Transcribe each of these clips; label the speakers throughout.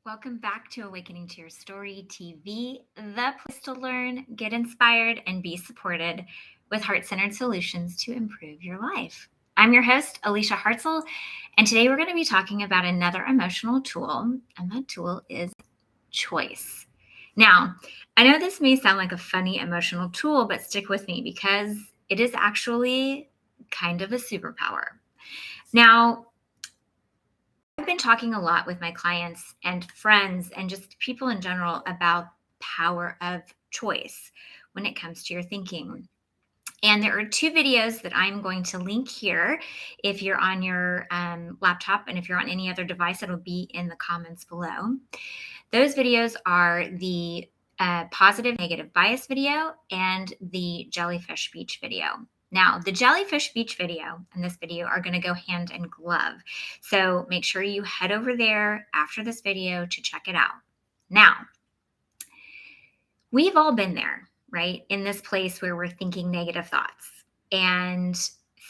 Speaker 1: Welcome back to Awakening to Your Story TV, the place to learn, get inspired, and be supported with heart centered solutions to improve your life. I'm your host, Alicia Hartzell, and today we're going to be talking about another emotional tool, and that tool is choice. Now, I know this may sound like a funny emotional tool, but stick with me because it is actually kind of a superpower. Now, I've been talking a lot with my clients and friends and just people in general about power of choice when it comes to your thinking. And there are two videos that I'm going to link here. If you're on your laptop and if you're on any other device, it'll be in the comments below. Those videos are the positive negative bias video and the jellyfish beach video. Now, the jellyfish beach video and this video are going to go hand in glove. So make sure you head over there after this video to check it out. Now, we've all been there, right? In this place where we're thinking negative thoughts and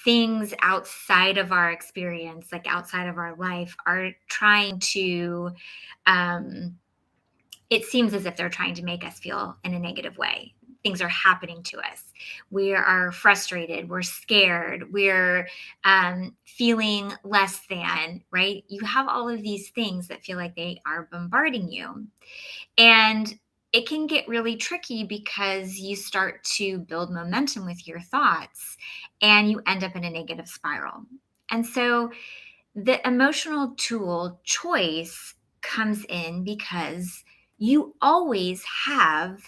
Speaker 1: things outside of our experience, like outside of our life, are trying to it seems as if they're trying to make us feel in a negative way. Things are happening to us. We are frustrated. We're scared. We're feeling less than, right? You have all of these things that feel like they are bombarding you. And it can get really tricky because you start to build momentum with your thoughts and you end up in a negative spiral. And so the emotional tool choice comes in because you always have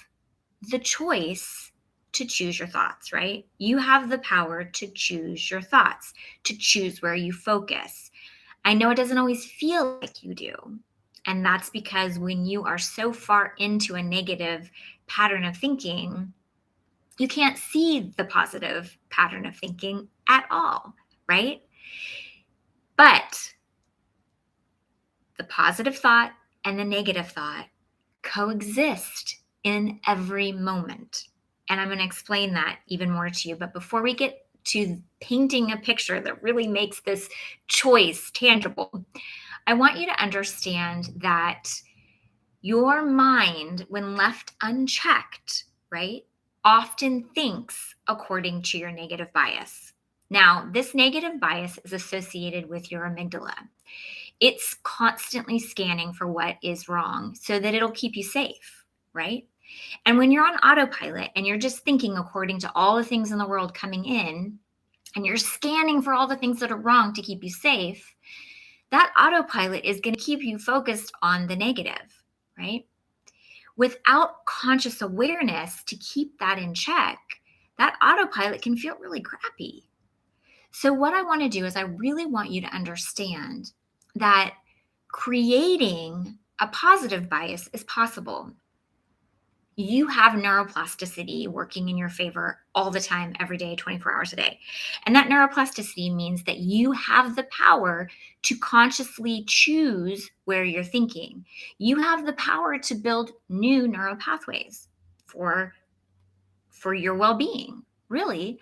Speaker 1: the choice to choose your thoughts, right? You have the power to choose your thoughts, to choose where you focus. I know it doesn't always feel like you do. And that's because when you are so far into a negative pattern of thinking, you can't see the positive pattern of thinking at all, right? But the positive thought and the negative thought coexist in every moment. And I'm going to explain that even more to you. But before we get to painting a picture that really makes this choice tangible, I want you to understand that your mind, when left unchecked, right, often thinks according to your negative bias. Now, this negative bias is associated with your amygdala. It's constantly scanning for what is wrong so that it'll keep you safe, right? And when you're on autopilot and you're just thinking according to all the things in the world coming in, and you're scanning for all the things that are wrong to keep you safe, that autopilot is going to keep you focused on the negative, right? Without conscious awareness to keep that in check, that autopilot can feel really crappy. So, what I want to do is I really want you to understand that creating a positive bias is possible. You have neuroplasticity working in your favor all the time, every day, 24 hours a day. And that neuroplasticity means that you have the power to consciously choose where you're thinking. You have the power to build new neural pathways for your well-being, really.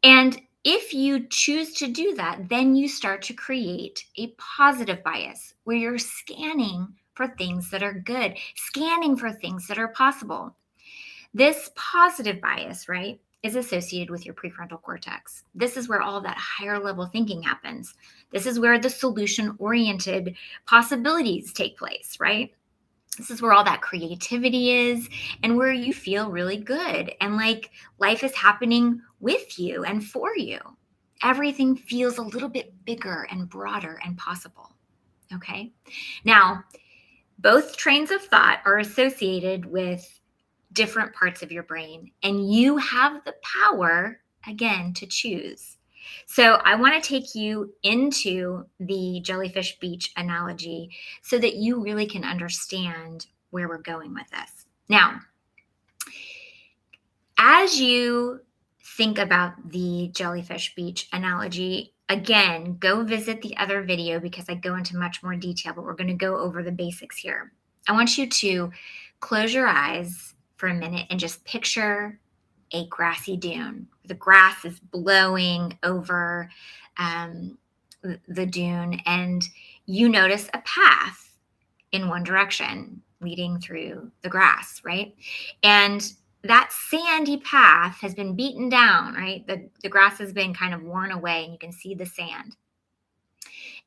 Speaker 1: And if you choose to do that, then you start to create a positive bias where you're scanning for things that are good, scanning for things that are possible. This positive bias, right, is associated with your prefrontal cortex. This is where all that higher level thinking happens. This is where the solution oriented possibilities take place, right? This is where all that creativity is and where you feel really good and like life is happening with you and for you. Everything feels a little bit bigger and broader and possible. Okay. Now, both trains of thought are associated with different parts of your brain, and you have the power, again, to choose. So I want to take you into the jellyfish beach analogy so that you really can understand where we're going with this. Now, as you think about the jellyfish beach analogy, again, go visit the other video because I go into much more detail, but we're going to go over the basics here. I want you to close your eyes for a minute and just picture a grassy dune. The grass is blowing over the dune, and you notice a path in one direction, leading through the grass, right? And that sandy path has been beaten down, right? The grass has been kind of worn away and you can see the sand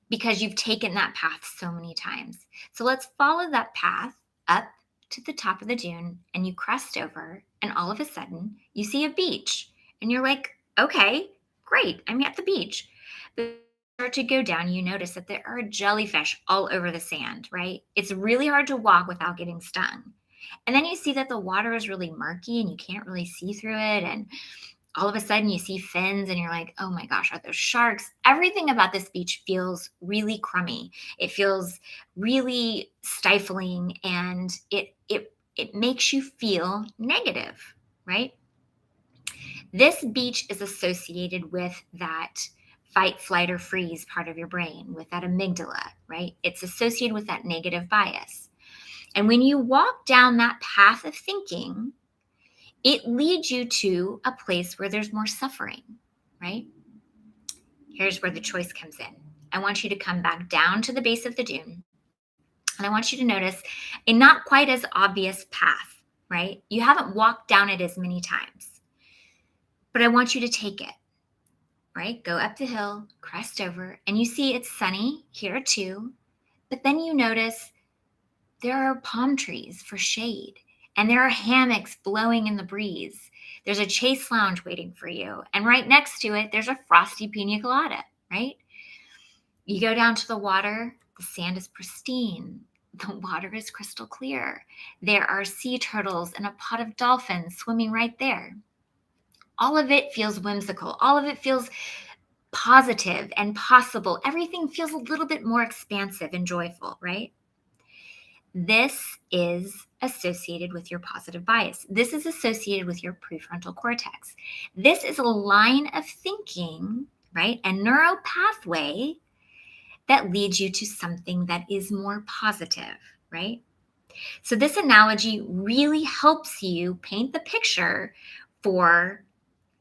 Speaker 1: because you've taken that path so many times. So let's follow that path up to the top of the dune and you crest over, and all of a sudden you see a beach and you're like, okay, great, I'm at the beach. But as you start to go down, you notice that there are jellyfish all over the sand, right? It's really hard to walk without getting stung. And then you see that the water is really murky and you can't really see through it. And all of a sudden you see fins and you're like, oh my gosh, are those sharks? Everything about this beach feels really crummy. It feels really stifling, and it makes you feel negative, right? This beach is associated with that fight, flight, or freeze part of your brain, with that amygdala, right? It's associated with that negative bias. And when you walk down that path of thinking, it leads you to a place where there's more suffering, right? Here's where the choice comes in. I want you to come back down to the base of the dune, and I want you to notice a not quite as obvious path, right? You haven't walked down it as many times, but I want you to take it, right? Go up the hill, crest over, and you see it's sunny here too, but then you notice there are palm trees for shade, and there are hammocks blowing in the breeze. There's a chase lounge waiting for you. And right next to it, there's a frosty pina colada, right? You go down to the water, the sand is pristine. The water is crystal clear. There are sea turtles and a pot of dolphins swimming right there. All of it feels whimsical. All of it feels positive and possible. Everything feels a little bit more expansive and joyful, right? This is associated with your positive bias. This is associated with your prefrontal cortex. This is a line of thinking, right? A neural pathway that leads you to something that is more positive, right? So this analogy really helps you paint the picture for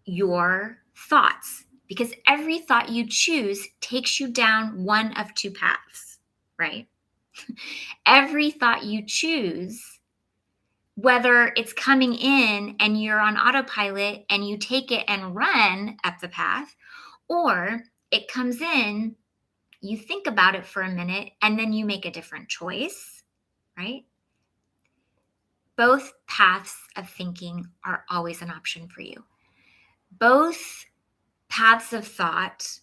Speaker 1: your thoughts, because every thought you choose takes you down one of two paths, right? Every thought you choose, whether it's coming in and you're on autopilot and you take it and run up the path, or it comes in, you think about it for a minute, and then you make a different choice, right? Both paths of thinking are always an option for you. Both paths of thought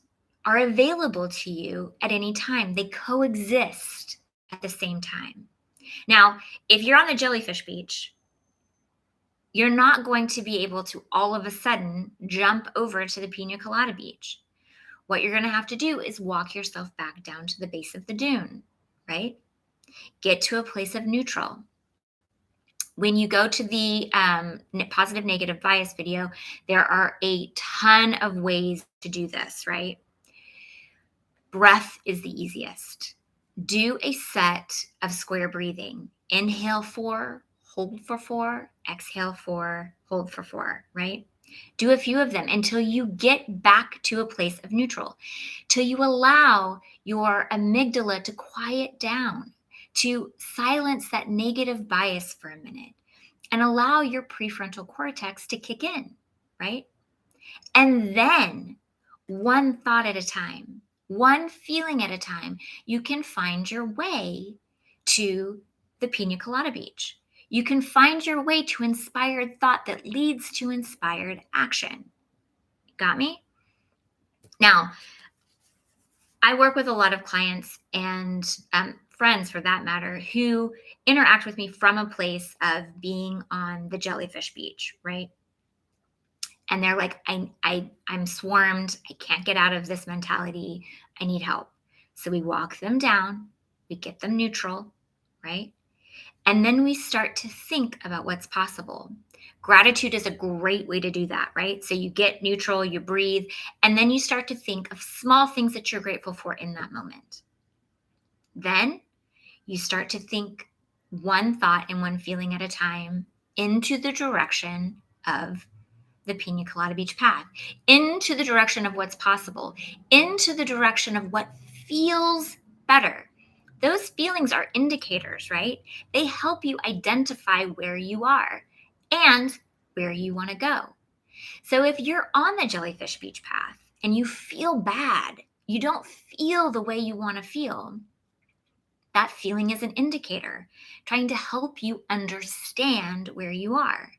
Speaker 1: are available to you at any time. They coexist at the same time. Now, if you're on the Jellyfish beach, you're not going to be able to all of a sudden jump over to the Pina Colada beach. What you're going to have to do is walk yourself back down to the base of the dune, right? Get to a place of neutral. When you go to the positive negative bias video, there are a ton of ways to do this, right? Breath is the easiest. Do a set of square breathing. Inhale 4, hold for 4, exhale 4, hold for 4, right? Do a few of them until you get back to a place of neutral, till you allow your amygdala to quiet down, to silence that negative bias for a minute, and allow your prefrontal cortex to kick in, right? And then, one thought at a time, one feeling at a time, you can find your way to the Pina Colada beach. You can find your way to inspired thought that leads to inspired action. Got me? Now, I work with a lot of clients and friends, for that matter, who interact with me from a place of being on the Jellyfish beach, right? And they're like, I'm swarmed. I can't get out of this mentality. I need help. So we walk them down, we get them neutral, right? And then we start to think about what's possible. Gratitude is a great way to do that, right? So you get neutral, you breathe, and then you start to think of small things that you're grateful for in that moment. Then you start to think one thought and one feeling at a time into the direction of the Pina Colada Beach path, into the direction of what's possible, into the direction of what feels better. Those feelings are indicators, right? They help you identify where you are and where you want to go. So if you're on the jellyfish beach path and you feel bad, you don't feel the way you want to feel, that feeling is an indicator trying to help you understand where you are.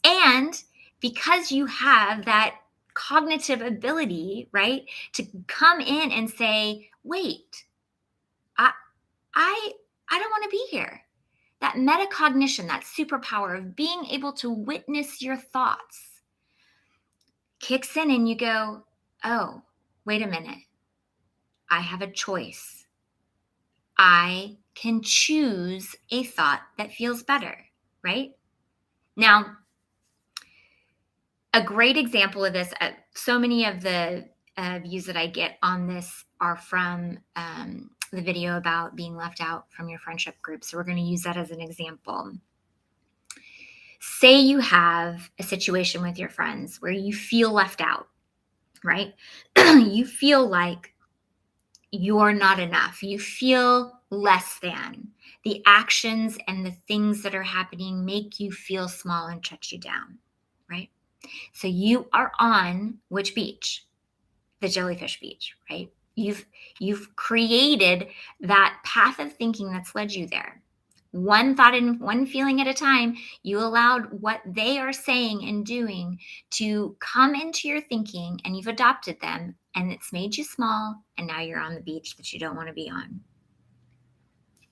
Speaker 1: And because you have that cognitive ability, right, to come in and say, wait, I I I don't want to be here. That metacognition, that superpower of being able to witness your thoughts kicks in and you go, oh, wait a minute. I have a choice. I can choose a thought that feels better, right? Now, a great example of this, so many of the views that I get on this are from the video about being left out from your friendship group. So we're going to use that as an example. Say you have a situation with your friends where you feel left out, right? You feel like you're not enough. You feel less than. The actions and the things that are happening make you feel small and shut you down, right? So you are on which beach? The jellyfish beach, right? You've created that path of thinking that's led you there. One thought and one feeling at a time, you allowed what they are saying and doing to come into your thinking and you've adopted them and it's made you small and now you're on the beach that you don't want to be on.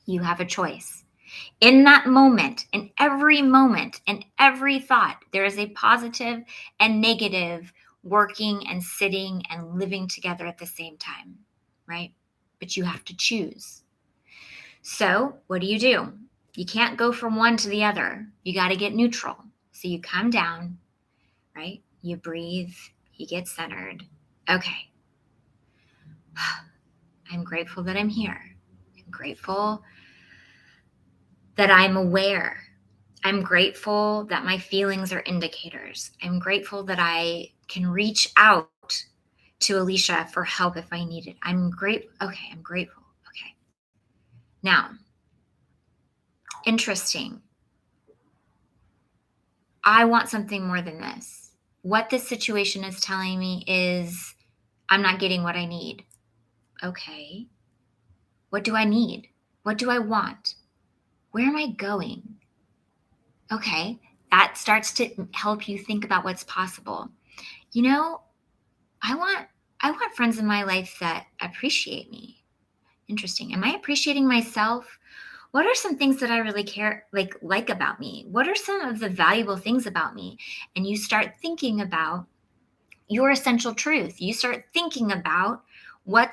Speaker 1: You have a choice. In that moment, in every thought, there is a positive and negative working and sitting and living together at the same time, right? But you have to choose. So, what do? You can't go from one to the other. You got to get neutral. So, you come down, right? You breathe, you get centered. Okay. I'm grateful that I'm here. I'm grateful that I'm aware. I'm grateful that my feelings are indicators. I'm grateful that I can reach out to Alicia for help if I need it. I'm grateful. Okay, I'm grateful. Okay. Now, interesting. I want something more than this. What this situation is telling me is I'm not getting what I need. Okay. What do I need? What do I want? Where am I going? Okay. That starts to help you think about what's possible. You know, I want friends in my life that appreciate me. Interesting. Am I appreciating myself? What are some things that I really care like about me? What are some of the valuable things about me? And you start thinking about your essential truth. You start thinking about what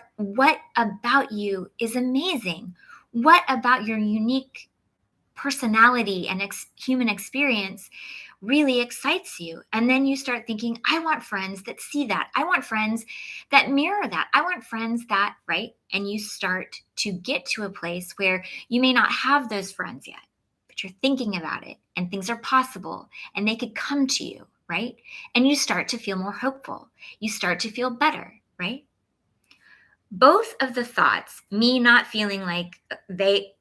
Speaker 1: about you is amazing? What about your unique personality and human experience really excites you? And then you start thinking, I want friends that see that. I want friends that mirror that. I want friends that, right? And you start to get to a place where you may not have those friends yet, but you're thinking about it and things are possible and they could come to you, right? And you start to feel more hopeful. You start to feel better, right? Both of the thoughts, me not feeling like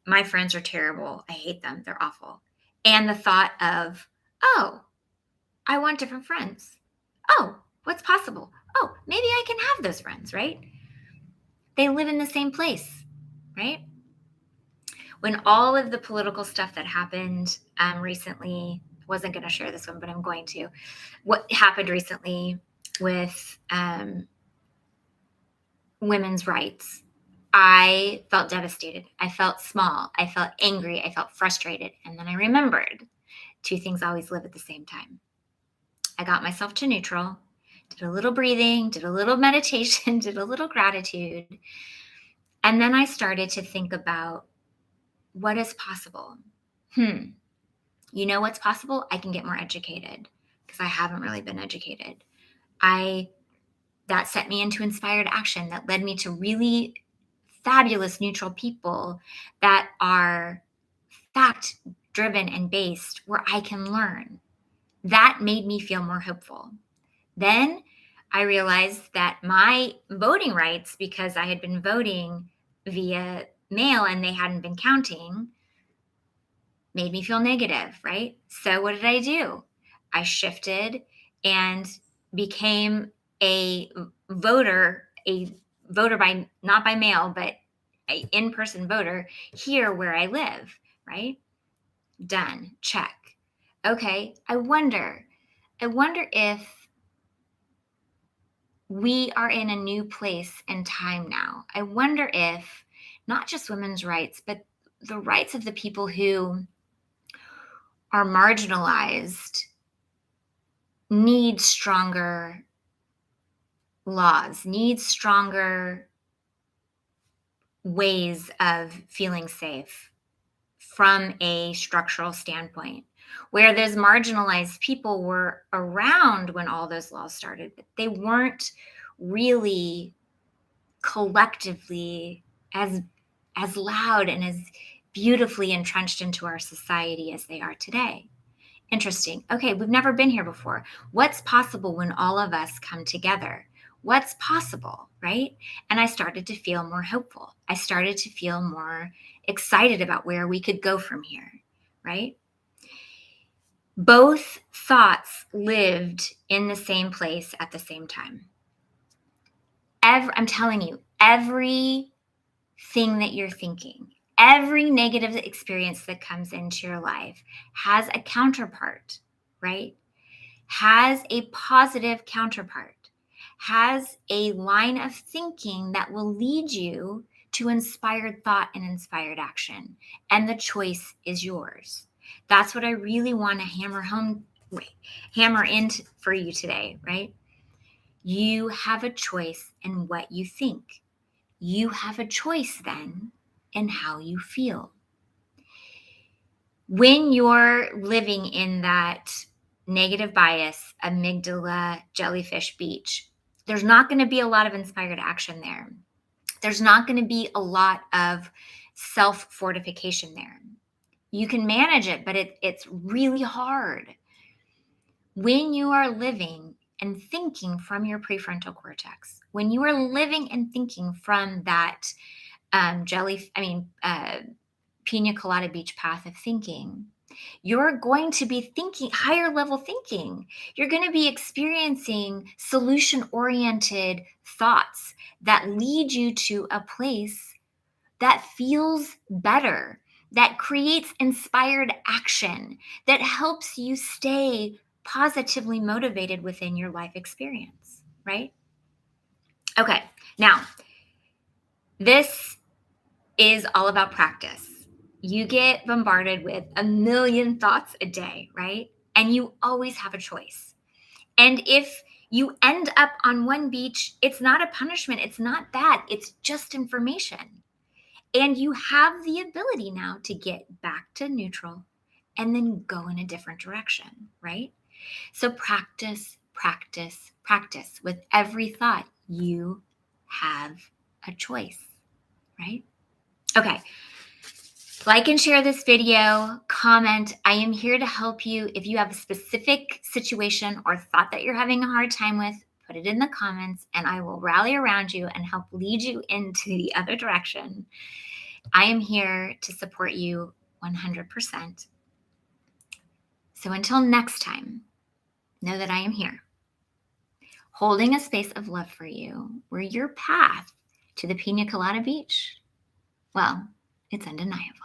Speaker 1: my friends are terrible, I hate them, they're awful, and the thought of, oh, I want different friends. Oh, what's possible? Oh, maybe I can have those friends, right? They live in the same place, right? When all of the political stuff that happened recently, I wasn't going to share this one, but I'm going to. What happened recently with women's rights, I felt devastated. I felt small. I felt angry. I felt frustrated. And then I remembered two things always live at the same time. I got myself to neutral, did a little breathing, did a little meditation, did a little gratitude. And then I started to think about what is possible. You know what's possible? I can get more educated because I haven't really been educated. That set me into inspired action that led me to really fabulous neutral people that are fact driven and based where I can learn. That made me feel more hopeful. Then I realized that my voting rights, because I had been voting via male and they hadn't been counting made me feel negative, right? So what did I do? I shifted and became a voter by not by mail, but a in-person voter here where I live, right? Done. Check. Okay, I wonder if we are in a new place and time now. I wonder if not just women's rights, but the rights of the people who are marginalized need stronger laws, need stronger ways of feeling safe from a structural standpoint. Where those marginalized people were around when all those laws started, but they weren't really collectively as loud and as beautifully entrenched into our society as they are today. Interesting. Okay, we've never been here before. What's possible when all of us come together? What's possible, right? And I started to feel more hopeful. I started to feel more excited about where we could go from here, right? Both thoughts lived in the same place at the same time. I'm telling you, everything that you're thinking, every negative experience that comes into your life has a counterpart, right? Has a positive counterpart, has a line of thinking that will lead you to inspired thought and inspired action. And the choice is yours. That's what I really want to hammer in for you today, right? You have a choice in what you think. You have a choice then in how you feel. When you're living in that negative bias, amygdala, jellyfish beach, there's not going to be a lot of inspired action there. There's not going to be a lot of self-fortification there. You can manage it, but it's really hard. When you are living and thinking from your prefrontal cortex, when you are living and thinking from that pina colada beach path of thinking, you're going to be thinking higher level thinking. You're going to be experiencing solution oriented thoughts that lead you to a place that feels better, that creates inspired action, that helps you stay positively motivated within your life experience, right? Okay, now this is all about practice. You get bombarded with a million thoughts a day, right? And you always have a choice. And if you end up on one beach, it's not a punishment. It's not that. It's just information. And you have the ability now to get back to neutral and then go in a different direction, right? So practice, practice, practice. With every thought, you have a choice, right? Okay. Like and share this video, comment. I am here to help you. If you have a specific situation or thought that you're having a hard time with, put it in the comments and I will rally around you and help lead you into the other direction. I am here to support you 100%. So until next time, know that I am here, holding a space of love for you where your path to the Pina Colada Beach, well, it's undeniable.